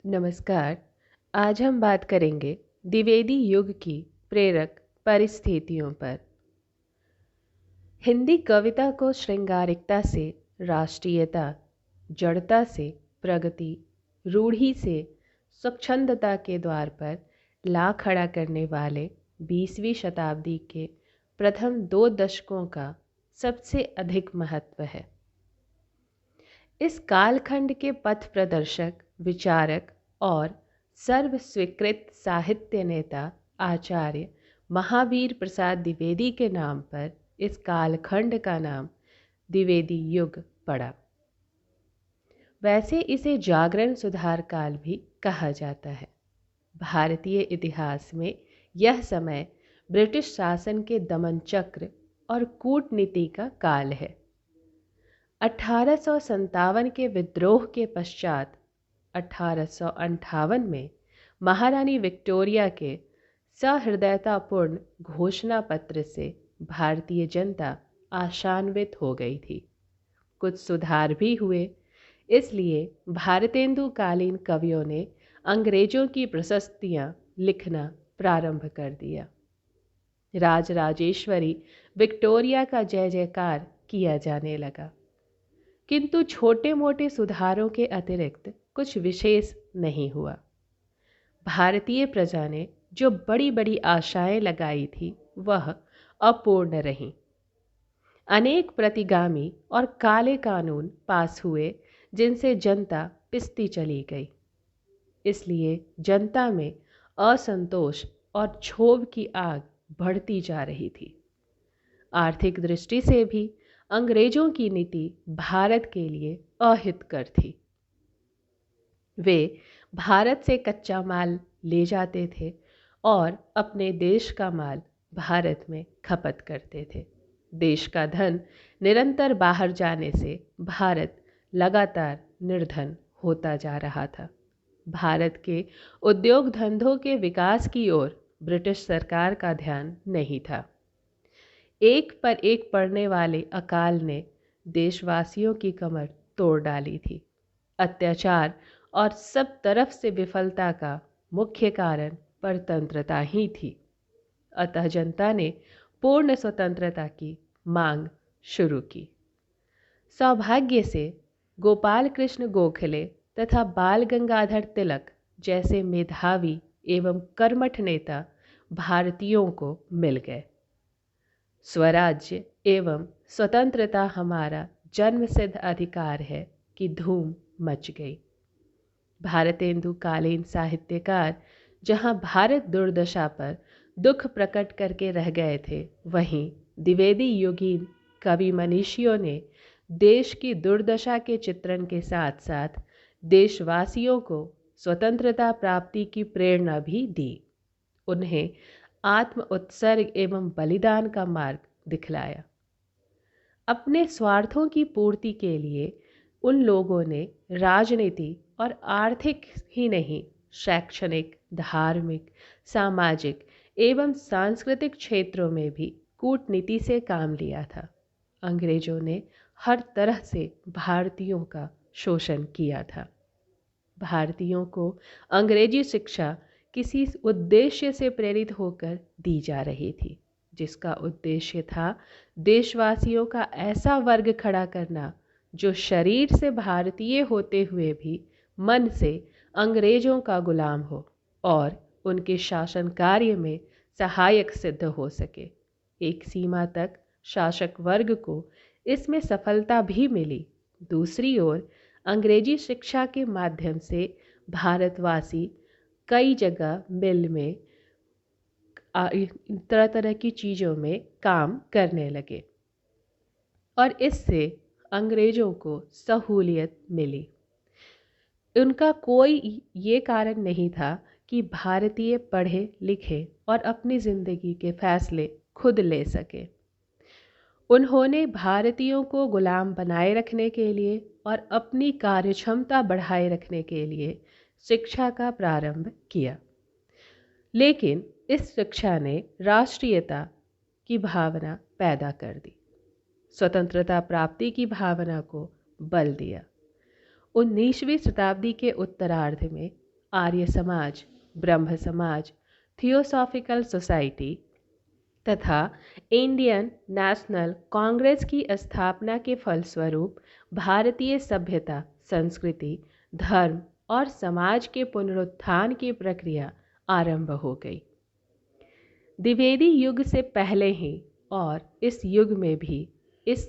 नमस्कार। आज हम बात करेंगे द्विवेदी युग की प्रेरक परिस्थितियों पर। हिंदी कविता को श्रृंगारिकता से राष्ट्रीयता, जड़ता से प्रगति, रूढ़ि से स्वच्छंदता के द्वार पर ला खड़ा करने वाले 20वीं शताब्दी के प्रथम 2 दशकों का सबसे अधिक महत्व है। इस कालखंड के पथ प्रदर्शक, विचारक और सर्व स्वीकृत साहित्य नेता आचार्य महावीर प्रसाद द्विवेदी के नाम पर इस कालखंड का नाम द्विवेदी युग पड़ा। वैसे इसे जागरण सुधार काल भी कहा जाता है। भारतीय इतिहास में यह समय ब्रिटिश शासन के दमन चक्र और कूटनीति का काल है। 1857 के विद्रोह के पश्चात 1858 में महारानी विक्टोरिया के सहृदयतापूर्ण घोषणा पत्र से भारतीय जनता आशान्वित हो गई थी। कुछ सुधार भी हुए, इसलिए भारतेंदुकालीन कवियों ने अंग्रेजों की प्रशस्तियाँ लिखना प्रारंभ कर दिया। राजराजेश्वरी विक्टोरिया का जय जयकार किया जाने लगा, किंतु छोटे मोटे सुधारों के अतिरिक्त कुछ विशेष नहीं हुआ। भारतीय प्रजा ने जो बड़ी बड़ी आशाएं लगाई थी वह अपूर्ण रहीं। अनेक प्रतिगामी और काले कानून पास हुए जिनसे जनता पिसती चली गई। इसलिए जनता में असंतोष और क्षोभ की आग बढ़ती जा रही थी। आर्थिक दृष्टि से भी अंग्रेजों की नीति भारत के लिए अहितकर थी। वे भारत से कच्चा माल ले जाते थे और अपने देश का माल भारत में खपत करते थे। देश का धन निरंतर बाहर जाने से भारत लगातार निर्धन होता जा रहा था। भारत के उद्योग धंधों के विकास की ओर ब्रिटिश सरकार का ध्यान नहीं था। एक पर एक पड़ने वाले अकाल ने देशवासियों की कमर तोड़ डाली थी। अत्याचार और सब तरफ से विफलता का मुख्य कारण परतंत्रता ही थी। अतः जनता ने पूर्ण स्वतंत्रता की मांग शुरू की। सौभाग्य से गोपाल कृष्ण गोखले तथा बाल गंगाधर तिलक जैसे मेधावी एवं कर्मठ नेता भारतीयों को मिल गए। स्वराज्य एवं स्वतंत्रता हमारा जन्मसिद्ध अधिकार है कि धूम मच गई। भारतेंदुकालीन साहित्यकार जहां भारत दुर्दशा पर दुख प्रकट करके रह गए थे, वहीं द्विवेदी युगीन कवि मनीषियों ने देश की दुर्दशा के चित्रण के साथ साथ देशवासियों को स्वतंत्रता प्राप्ति की प्रेरणा भी दी। उन्हें आत्म उत्सर्ग एवं बलिदान का मार्ग दिखलाया। अपने स्वार्थों की पूर्ति के लिए उन लोगों ने राजनीति और आर्थिक ही नहीं, शैक्षणिक, धार्मिक, सामाजिक एवं सांस्कृतिक क्षेत्रों में भी कूटनीति से काम लिया था। अंग्रेजों ने हर तरह से भारतीयों का शोषण किया था। भारतीयों को अंग्रेजी शिक्षा किसी उद्देश्य से प्रेरित होकर दी जा रही थी, जिसका उद्देश्य था देशवासियों का ऐसा वर्ग खड़ा करना जो शरीर से भारतीय होते हुए भी मन से अंग्रेजों का गुलाम हो और उनके शासन कार्य में सहायक सिद्ध हो सके। एक सीमा तक शासक वर्ग को इसमें सफलता भी मिली। दूसरी ओर अंग्रेजी शिक्षा के माध्यम से भारतवासी कई जगह मिल में तरह तरह की चीज़ों में काम करने लगे और इससे अंग्रेजों को सहूलियत मिली। उनका कोई ये कारण नहीं था कि भारतीय पढ़े लिखे और अपनी ज़िंदगी के फैसले खुद ले सके। उन्होंने भारतीयों को गुलाम बनाए रखने के लिए और अपनी कार्यक्षमता बढ़ाए रखने के लिए शिक्षा का प्रारंभ किया। लेकिन इस शिक्षा ने राष्ट्रीयता की भावना पैदा कर दी, स्वतंत्रता प्राप्ति की भावना को बल दिया। 19वीं शताब्दी के उत्तरार्ध में आर्य समाज, ब्रह्म समाज, थियोसॉफिकल सोसाइटी तथा इंडियन नेशनल कांग्रेस की स्थापना के फलस्वरूप भारतीय सभ्यता, संस्कृति, धर्म और समाज के पुनरुत्थान की प्रक्रिया आरंभ हो गई। द्विवेदी युग से पहले ही और इस युग में भी इस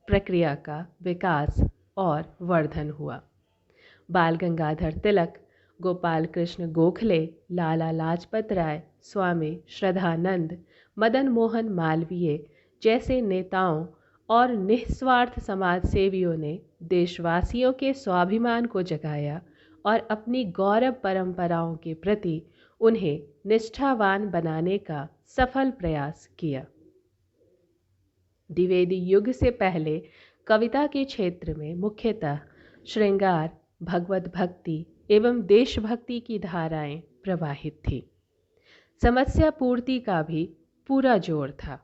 प्रक्रिया का विकास और वर्धन हुआ। बाल गंगाधर तिलक, गोपाल कृष्ण गोखले, लाला लाजपत राय, स्वामी श्रद्धानंद, मदन मोहन मालवीय जैसे नेताओं और निस्वार्थ समाज सेवियों ने देशवासियों के स्वाभिमान को जगाया और अपनी गौरव परंपराओं के प्रति उन्हें निष्ठावान बनाने का सफल प्रयास किया। द्विवेदी युग से पहले कविता के क्षेत्र में मुख्यतः श्रृंगार, भगवत भक्ति एवं देशभक्ति की धाराएं प्रवाहित थीं। समस्या पूर्ति का भी पूरा जोर था।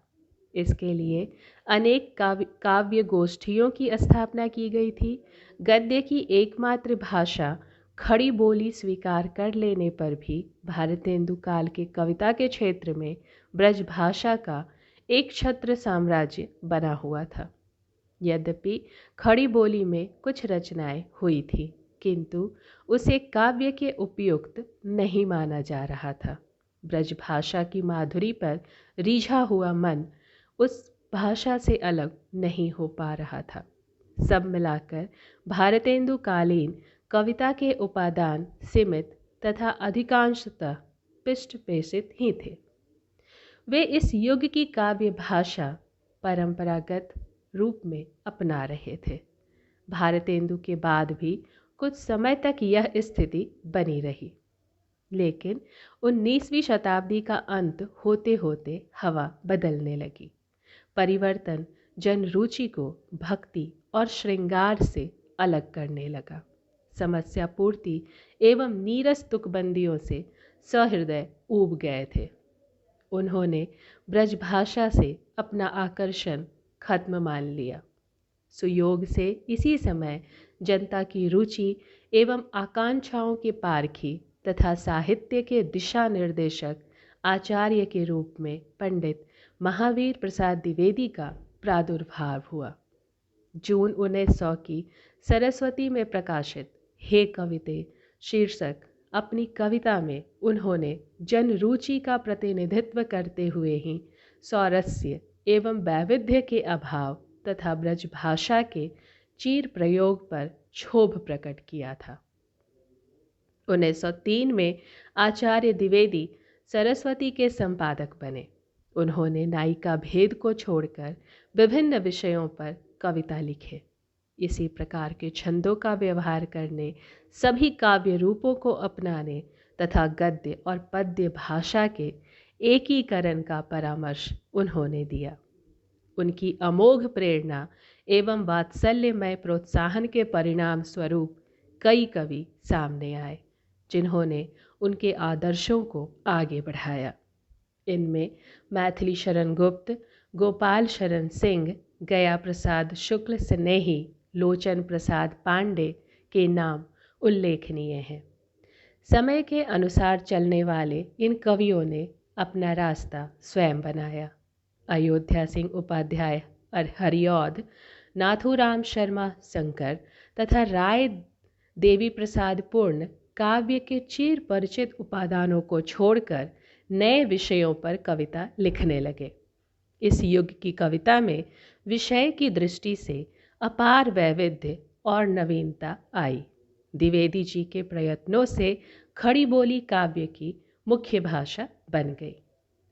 इसके लिए अनेक काव्य गोष्ठियों की स्थापना की गई थी। गद्य की एकमात्र भाषा खड़ी बोली स्वीकार कर लेने पर भी भारतेंदु काल के कविता के क्षेत्र में ब्रज भाषा का एक छत्र साम्राज्य बना हुआ था। यद्यपि खड़ी बोली में कुछ रचनाएं हुई थी, किंतु उसे काव्य के उपयुक्त नहीं माना जा रहा था। ब्रज भाषा की माधुरी पर रिझा हुआ मन उस भाषा से अलग नहीं हो पा रहा था। सब मिलाकर भारतेंदु कालीन कविता के उपादान सीमित तथा अधिकांशतः पृष्ठपेषित ही थे। वे इस युग की काव्य भाषा परंपरागत रूप में अपना रहे थे। भारतेंदु के बाद भी कुछ समय तक यह स्थिति बनी रही, लेकिन 19वीं शताब्दी का अंत होते होते हवा बदलने लगी। परिवर्तन जन रुचि को भक्ति और श्रृंगार से अलग करने लगा। समस्या पूर्ति एवं नीरस तुकबंदियों से सहृदय ऊब गए थे। उन्होंने ब्रज भाषा से अपना आकर्षण खत्म मान लिया। सुयोग से इसी समय जनता की रुचि एवं आकांक्षाओं के पारखी तथा साहित्य के दिशा निर्देशक आचार्य के रूप में पंडित महावीर प्रसाद द्विवेदी का प्रादुर्भाव हुआ। जून 1900 की सरस्वती में प्रकाशित हे कविते शीर्षक अपनी कविता में उन्होंने जन रुचि का प्रतिनिधित्व करते हुए ही सौरस्य एवं वैविध्य के अभाव तथा ब्रज भाषा के चीर प्रयोग पर क्षोभ प्रकट किया था। 1903 में आचार्य द्विवेदी सरस्वती के संपादक बने। उन्होंने नायिका भेद को छोड़कर विभिन्न विषयों पर कविता लिखे। इसी प्रकार के छंदों का व्यवहार करने, सभी काव्य रूपों को अपनाने तथा गद्य और पद्य भाषा के एकीकरण का परामर्श उन्होंने दिया। उनकी अमोघ प्रेरणा एवं वात्सल्यमय प्रोत्साहन के परिणाम स्वरूप कई कवि सामने आए, जिन्होंने उनके आदर्शों को आगे बढ़ाया। इनमें मैथिली शरण गुप्त, गोपाल शरण सिंह, गया प्रसाद शुक्ल स्नेही, लोचन प्रसाद पांडे के नाम उल्लेखनीय हैं। समय के अनुसार चलने वाले इन कवियों ने अपना रास्ता स्वयं बनाया। अयोध्या सिंह उपाध्याय हरिऔध, नाथूराम शर्मा शंकर तथा राय देवी प्रसाद पूर्ण काव्य के चिर परिचित उपादानों को छोड़कर नए विषयों पर कविता लिखने लगे। इस युग की कविता में विषय की दृष्टि से अपार वैविध्य और नवीनता आई। द्विवेदी जी के प्रयत्नों से खड़ी बोली काव्य की मुख्य भाषा बन गई।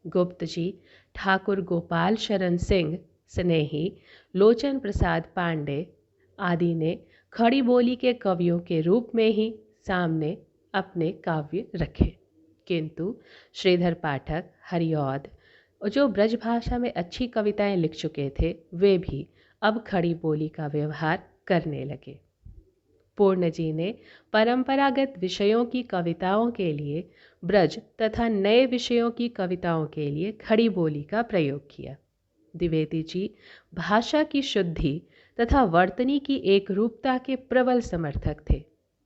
गुप्त जी, ठाकुर गोपाल शरण सिंह स्नेही, लोचन प्रसाद पांडे आदि ने खड़ी बोली के कवियों के रूप में ही सामने अपने काव्य रखे, किंतु श्रीधर पाठक, हरिऔध जो ब्रज भाषा में अच्छी कविताएं लिख चुके थे, वे भी अब खड़ी बोली का व्यवहार करने लगे। पूर्ण जी ने परंपरागत विषयों की कविताओं के लिए ब्रज तथा नए विषयों की कविताओं के लिए खड़ी बोली का प्रयोग किया। द्विवेदी जी भाषा की शुद्धि तथा वर्तनी की एक रूपता के प्रबल समर्थक थे।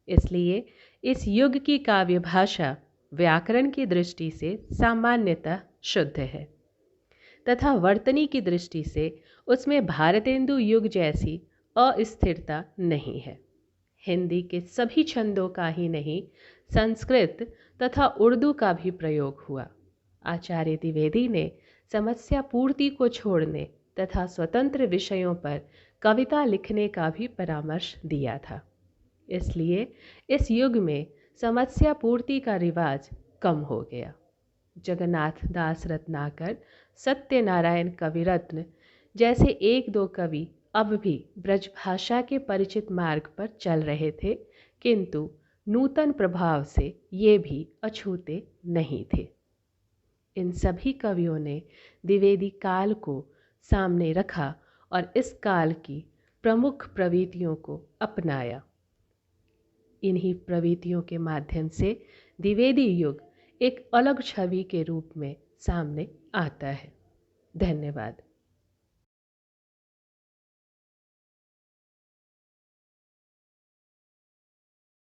इसलिए इस युग की काव्य भाषा व्याकरण की दृष्टि से सामान्यतः शुद्ध है तथा वर्तनी की दृष्टि से उसमें भारतेंदु युग जैसी अस्थिरता नहीं है। हिंदी के सभी छंदों का ही नहीं, संस्कृत तथा उर्दू का भी प्रयोग हुआ। आचार्य द्विवेदी ने समस्या पूर्ति को छोड़ने तथा स्वतंत्र विषयों पर कविता लिखने का भी परामर्श दिया था। इसलिए इस युग में समस्या पूर्ति का रिवाज कम हो गया। जगन्नाथ दास रत्नाकर, सत्यनारायण कविरत्न जैसे एक दो कवि अब भी ब्रजभाषा के परिचित मार्ग पर चल रहे थे, किंतु नूतन प्रभाव से ये भी अछूते नहीं थे। इन सभी कवियों ने द्विवेदी काल को सामने रखा और इस काल की प्रमुख प्रवृत्तियों को अपनाया। इन्हीं प्रवृत्तियों के माध्यम से द्विवेदी युग एक अलग छवि के रूप में सामने आता है। धन्यवाद।